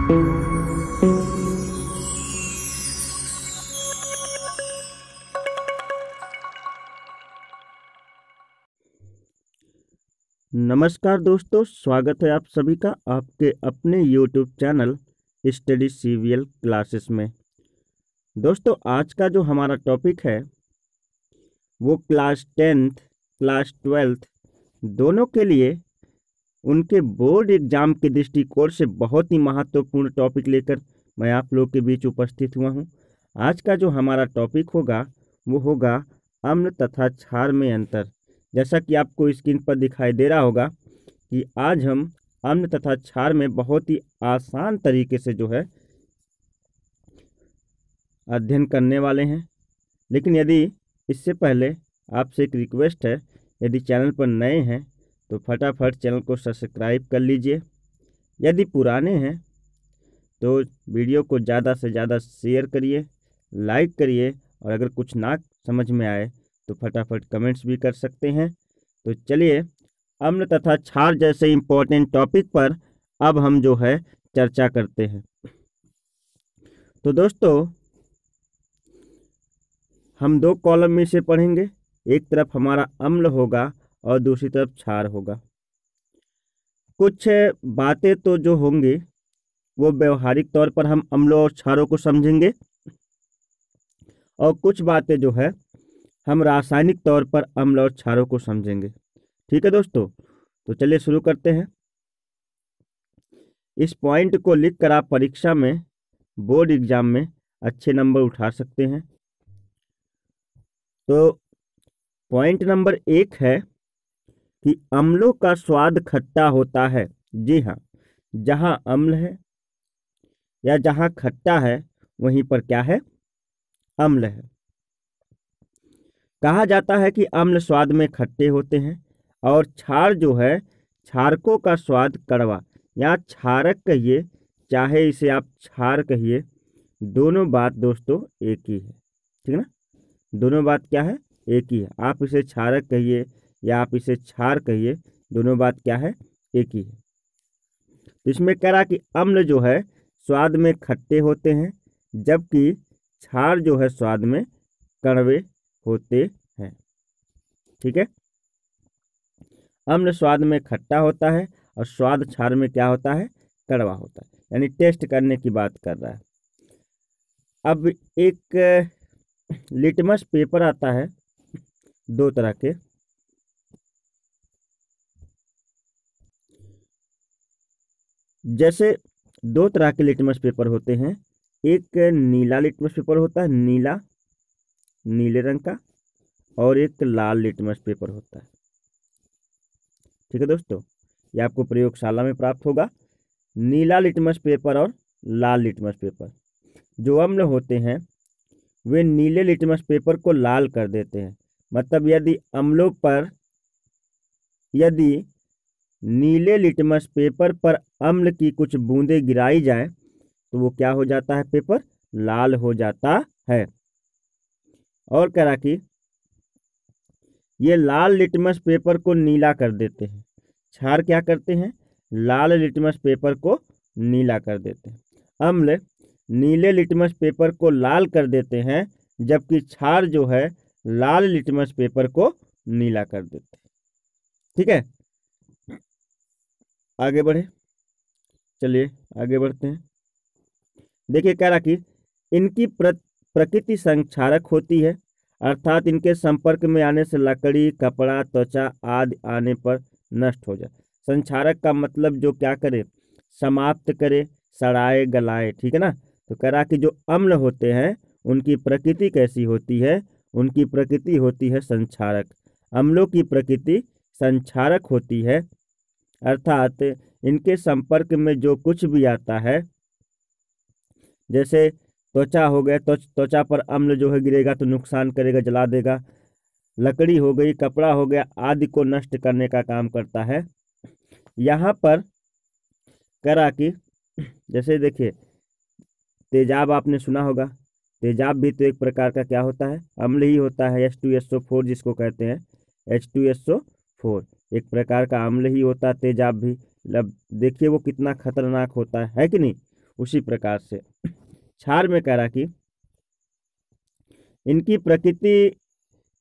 नमस्कार दोस्तों, स्वागत है आप सभी का आपके अपने YouTube channel study CVL classes में। दोस्तों, आज का जो हमारा टॉपिक है वो क्लास 10th क्लास 12th दोनों के लिए उनके बोर्ड एग्जाम के दृष्टिकोण से बहुत ही महत्वपूर्ण टॉपिक लेकर मैं आप लोग के बीच उपस्थित हुआ हूँ। आज का जो हमारा टॉपिक होगा वो होगा अम्ल तथा क्षार में अंतर। जैसा कि आपको स्क्रीन पर दिखाई दे रहा होगा कि आज हम अम्ल तथा क्षार में बहुत ही आसान तरीके से जो है अध्ययन करने वाले हैं। लेकिन यदि इससे पहले आपसे एक रिक्वेस्ट है, यदि चैनल पर नए हैं तो फटाफट चैनल को सब्सक्राइब कर लीजिए। यदि पुराने हैं तो वीडियो को ज़्यादा से ज़्यादा शेयर करिए, लाइक करिए, और अगर कुछ ना समझ में आए तो फटाफट कमेंट्स भी कर सकते हैं। तो चलिए, अम्ल तथा क्षार जैसे इम्पोर्टेंट टॉपिक पर अब हम जो है चर्चा करते हैं। तो दोस्तों, हम दो कॉलम में से पढ़ेंगे। एक तरफ हमारा अम्ल होगा और दूसरी तरफ क्षार होगा। कुछ बातें तो जो होंगी वो व्यवहारिक तौर पर हम अम्लों और क्षारों को समझेंगे, और कुछ बातें जो है हम रासायनिक तौर पर अम्ल और क्षारों को समझेंगे। ठीक है दोस्तों, तो चलिए शुरू करते हैं। इस पॉइंट को लिखकर आप परीक्षा में, बोर्ड एग्जाम में अच्छे नंबर उठा सकते हैं। तो पॉइंट नंबर 1 है कि अम्लों का स्वाद खट्टा होता है। जी हाँ, जहाँ अम्ल है या जहाँ खट्टा है वहीं पर क्या है, अम्ल है। कहा जाता है कि अम्ल स्वाद में खट्टे होते हैं और क्षार जो है, क्षारकों का स्वाद कड़वा या क्षारक कहिए, चाहे इसे आप क्षार कहिए, दोनों बात दोस्तों एक ही है। ठीक है ना, दोनों बात क्या है, एक ही है। आप इसे क्षारक कहिए या आप इसे क्षार कहिए, दोनों बात क्या है, एक ही है। तो इसमें कह रहा कि अम्ल जो है स्वाद में खट्टे होते हैं, जबकि क्षार जो है स्वाद में कड़वे होते हैं। ठीक है, अम्ल स्वाद में खट्टा होता है और स्वाद क्षार में क्या होता है, कड़वा होता है। यानी टेस्ट करने की बात कर रहा है। अब एक लिटमस पेपर आता है दो तरह के। जैसे दो तरह के लिटमस पेपर होते हैं। एक नीला लिटमस पेपर होता है, नीला, नीले रंग का, और एक लाल लिटमस पेपर होता है। ठीक है दोस्तों, ये आपको प्रयोगशाला में प्राप्त होगा। नीला लिटमस पेपर और लाल लिटमस पेपर। जो अम्ल होते हैं वे नीले लिटमस पेपर को लाल कर देते हैं। मतलब यदि नीले लिटमस पेपर पर अम्ल की कुछ बूंदें गिराई जाए तो वो क्या हो जाता है, पेपर लाल हो जाता है। और कह रहा कि ये लाल लिटमस पेपर को नीला कर देते हैं। क्षार क्या करते हैं, लाल लिटमस पेपर को नीला कर देते हैं। अम्ल नीले लिटमस पेपर को लाल कर देते हैं, जबकि क्षार जो है लाल लिटमस पेपर को नीला कर देते हैं। ठीक है, आगे बढ़े, चलिए आगे बढ़ते हैं। देखिए, कह रहा कि इनकी प्रकृति संक्षारक होती है, अर्थात इनके संपर्क में आने से लकड़ी, कपड़ा, त्वचा आदि आने पर नष्ट हो जाए। संक्षारक का मतलब जो क्या करे, समाप्त करे, सड़ाए, गलाए। ठीक है ना। तो कह रहा कि जो अम्ल होते हैं उनकी प्रकृति कैसी होती है, उनकी प्रकृति होती है संक्षारक। अम्लों की प्रकृति संक्षारक होती है, अर्थात इनके संपर्क में जो कुछ भी आता है, जैसे त्वचा हो गया, त्वचा पर अम्ल जो है गिरेगा तो नुकसान करेगा, जला देगा। लकड़ी हो गई, कपड़ा हो गया, आदि को नष्ट करने का काम करता है। यहाँ पर करा कि जैसे देखिए, तेजाब आपने सुना होगा। तेजाब भी तो एक प्रकार का क्या होता है, अम्ल ही होता है। H2SO4 जिसको कहते हैं, H2SO4 एक प्रकार का अम्ल ही होता है। तेजाब भी, मतलब देखिए वो कितना खतरनाक होता है कि नहीं। उसी प्रकार से क्षार में कह रहा कि इनकी प्रकृति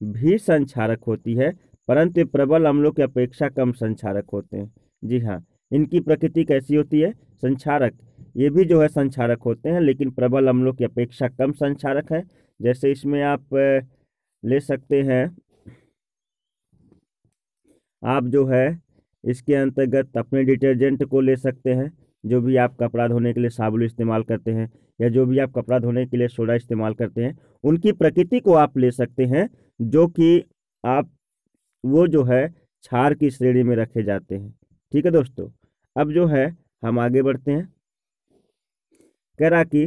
भी संक्षारक होती है, परंतु ये प्रबल अम्लों की अपेक्षा कम संक्षारक होते हैं। जी हाँ, इनकी प्रकृति कैसी होती है? संक्षारक। ये भी जो है संक्षारक होते हैं, लेकिन प्रबल अम्लों की अपेक्षा कम संक्षारक है। जैसे इसमें आप ले सकते हैं, आप जो है इसके अंतर्गत अपने डिटर्जेंट को ले सकते हैं, जो भी आप कपड़ा धोने के लिए साबुन इस्तेमाल करते हैं या जो भी आप कपड़ा धोने के लिए सोडा इस्तेमाल करते हैं, उनकी प्रकृति को आप ले सकते हैं, जो कि आप वो जो है क्षार की श्रेणी में रखे जाते हैं। ठीक है दोस्तों, अब जो है हम आगे बढ़ते हैं। कह रहा कि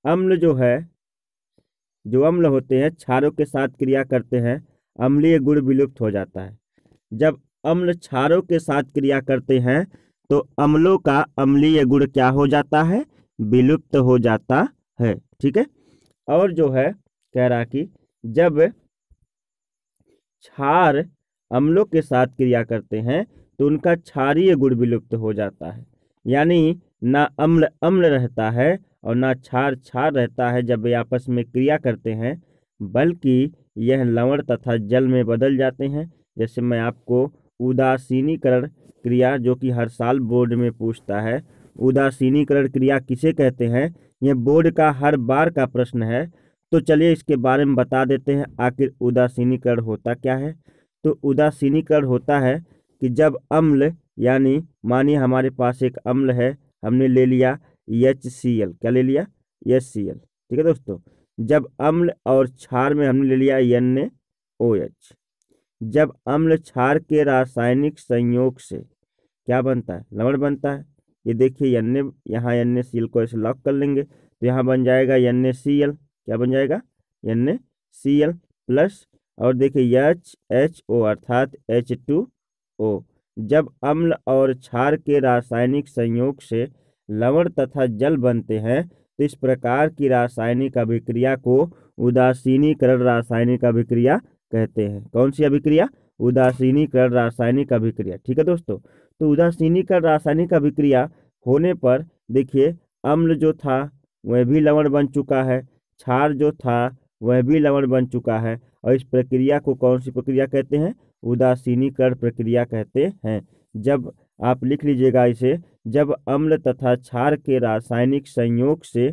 अम्ल जो है, जो अम्ल होते हैं क्षारों के साथ क्रिया करते हैं, अम्लीय गुण विलुप्त हो जाता है। जब अम्ल क्षारों के साथ क्रिया करते हैं तो अम्लों का अम्लीय गुण क्या हो जाता है? विलुप्त हो जाता है। ठीक है, और जो है कह रहा कि जब क्षार अम्लों के साथ क्रिया करते हैं तो उनका क्षारीय गुण विलुप्त हो जाता है, यानी ना अम्ल अम्ल रहता है और ना क्षार क्षार रहता है जब वे आपस में क्रिया करते हैं, बल्कि यह लवण तथा जल में बदल जाते हैं। जैसे मैं आपको उदासीनीकरण क्रिया, जो कि हर साल बोर्ड में पूछता है, उदासीनीकरण क्रिया किसे कहते हैं, यह बोर्ड का हर बार का प्रश्न है। तो चलिए इसके बारे में बता देते हैं, आखिर उदासीनीकरण होता क्या है। तो उदासीनीकरण होता है कि जब अम्ल, यानी मानिए हमारे पास एक अम्ल है, हमने ले लिया HCl, क्या ले लिया? HCl। ठीक है दोस्तों, जब अम्ल और क्षार में हमने ले लिया NaOH। जब अम्ल क्षार के रासायनिक संयोग से क्या बनता है? लवण बनता है। ये देखिए यहाँ NaCl को ऐसे लॉक कर लेंगे तो यहाँ बन जाएगा NaCl। क्या बन जाएगा? NaCl प्लस, और देखिए HHO अर्थात H2O। जब अम्ल और क्षार के रासायनिक संयोग से लवण तथा जल बनते हैं तो इस प्रकार की रासायनिक अभिक्रिया को उदासीनीकरण रासायनिक अभिक्रिया कहते हैं। कौन सी अभिक्रिया? उदासीनीकरण रासायनिक अभिक्रिया। ठीक है दोस्तों, तो उदासीनीकरण रासायनिक अभिक्रिया होने पर देखिए अम्ल जो था वह भी लवण बन चुका है, क्षार जो था वह भी लवण बन चुका है, और इस प्रक्रिया को कौन सी प्रक्रिया कहते हैं? उदासीनीकरण प्रक्रिया कहते हैं। जब आप लिख लीजिएगा इसे, जब अम्ल तथा क्षार के रासायनिक संयोग से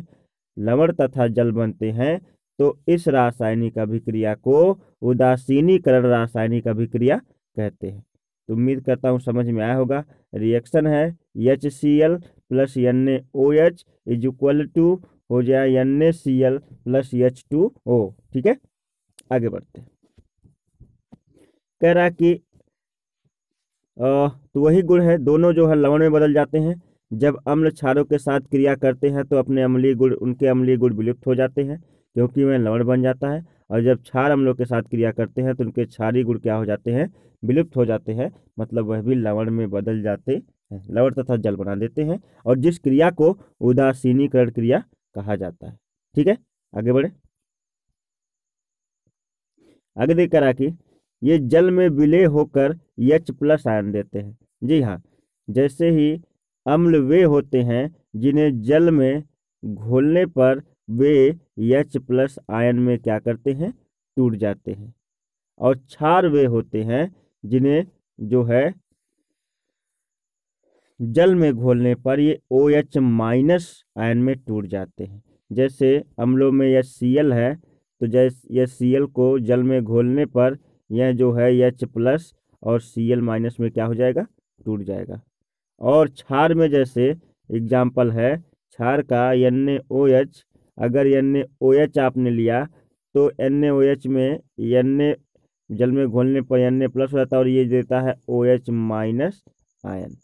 लवण तथा जल बनते हैं तो इस रासायनिक अभिक्रिया को उदासीनीकरण रासायनिक अभिक्रिया कहते हैं। तो उम्मीद करता हूँ समझ में आया होगा। रिएक्शन है HCl plus NaOH is equal to हो जाए NaCl प्लस H2O। ठीक है, आगे बढ़ते हैं। कह रहा कि तो वही गुण है, दोनों जो है लवण में बदल जाते हैं। जब अम्ल क्षारों के साथ क्रिया करते हैं तो अपने अम्लीय गुण, उनके अम्लीय गुण विलुप्त हो जाते हैं क्योंकि वह लवण बन जाता है, और जब क्षार अम्लों के साथ क्रिया करते हैं तो उनके क्षारीय गुण क्या हो जाते हैं? विलुप्त हो जाते हैं, मतलब वह भी लवण में बदल जाते हैं, लवण तथा जल बना देते हैं, और जिस क्रिया को उदासीनीकरण क्रिया कहा जाता है। ठीक है, आगे बढ़े। आगे देख कर कि ये जल में विलय होकर H+ आयन देते हैं। जी हाँ, जैसे ही अम्ल वे होते हैं जिन्हें जल में घोलने पर वे H+ आयन में क्या करते हैं? टूट जाते हैं, और क्षार वे होते हैं जिन्हें जो है जल में घोलने पर ये OH- आयन में टूट जाते हैं। जैसे अम्लों में HCl है, तो जैसे HCl को जल में घोलने पर यह जो है H+ और Cl- में क्या हो जाएगा? टूट जाएगा। और क्षार में जैसे एग्जाम्पल है क्षार का NaOH, अगर NaOH आपने लिया तो NaOH में जल में घोलने पर Na+ हो जाता है और ये देता है OH- आयन।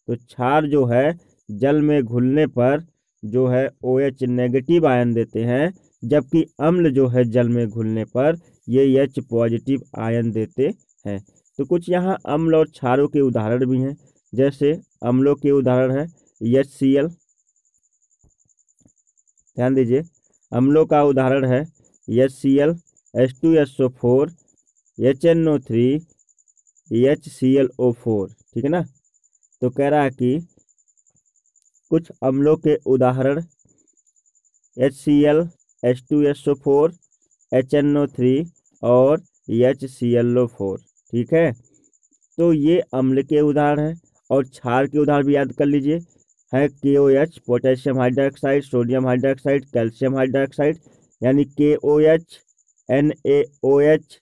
तो क्षार जो है जल में घुलने पर जो है OH- आयन देते हैं, जबकि अम्ल जो है जल में घुलने पर ये H+ आयन देते हैं। तो कुछ यहाँ अम्ल और क्षारों के उदाहरण भी हैं। जैसे अम्लों के उदाहरण है HCl, ध्यान दीजिए, अम्लों का उदाहरण है HCl, H2SO4, HNO3, HClO4। ठीक है ना। तो कह रहा है कि कुछ अम्लों के उदाहरण HCl, H2SO4, HNO3 और HClO4। ठीक है, तो ये अम्ल के उदाहरण हैं। और क्षार के उदाहरण भी याद कर लीजिए, है KOH potassium hydroxide, sodium hydroxide, calcium hydroxide, यानी KOH, NaOH,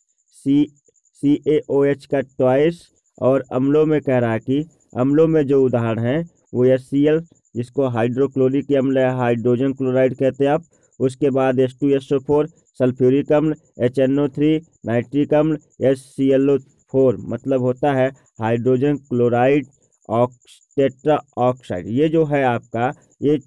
CaOH का ट्वाइस। और अम्लों में कह रहा है कि अम्लों में जो उदाहरण हैं वो HCl, जिसको हाइड्रोक्लोरिक अम्ल है, हाइड्रोजन क्लोराइड कहते हैं आप। उसके बाद H2SO4 सल्फ्यूरिक अम्ल, HNO3 नाइट्रिक अम्ल, HClO4 मतलब होता है हाइड्रोजन क्लोराइड टेट्रा ऑक्साइड। ये जो है आपका ये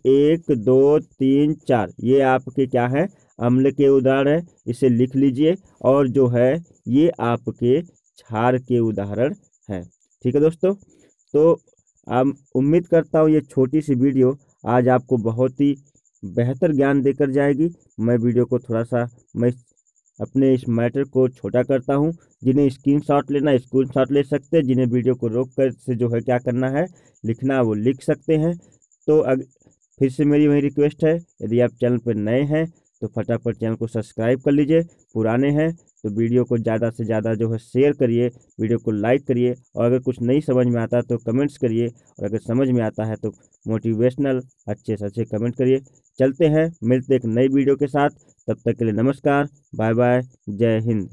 1 2 3 4 ये आपके क्या है, अम्ल के उदाहरण है, इसे लिख लीजिए। और जो है ये आपके क्षार के उदाहरण हैं। ठीक है दोस्तों, तो उम्मीद करता हूँ ये छोटी सी वीडियो आज आपको बहुत ही बेहतर ज्ञान देकर जाएगी। मैं वीडियो को थोड़ा सा अपने इस मैटर को छोटा करता हूँ। जिन्हें स्क्रीनशॉट लेना स्क्रीनशॉट ले सकते हैं, जिन्हें वीडियो को रोक कर से जो है क्या करना है लिखना वो लिख सकते हैं। तो फिर से मेरी वही रिक्वेस्ट है, यदि आप चैनल पर नए हैं तो फटाफट चैनल को सब्सक्राइब कर लीजिए, पुराने हैं तो वीडियो को ज़्यादा से ज़्यादा जो है शेयर करिए, वीडियो को लाइक करिए। और अगर कुछ नहीं समझ में आता तो कमेंट्स करिए, और अगर समझ में आता है तो मोटिवेशनल अच्छे से अच्छे कमेंट करिए। चलते हैं, मिलते एक नई वीडियो के साथ, तब तक के लिए नमस्कार, बाय बाय, जय हिंद।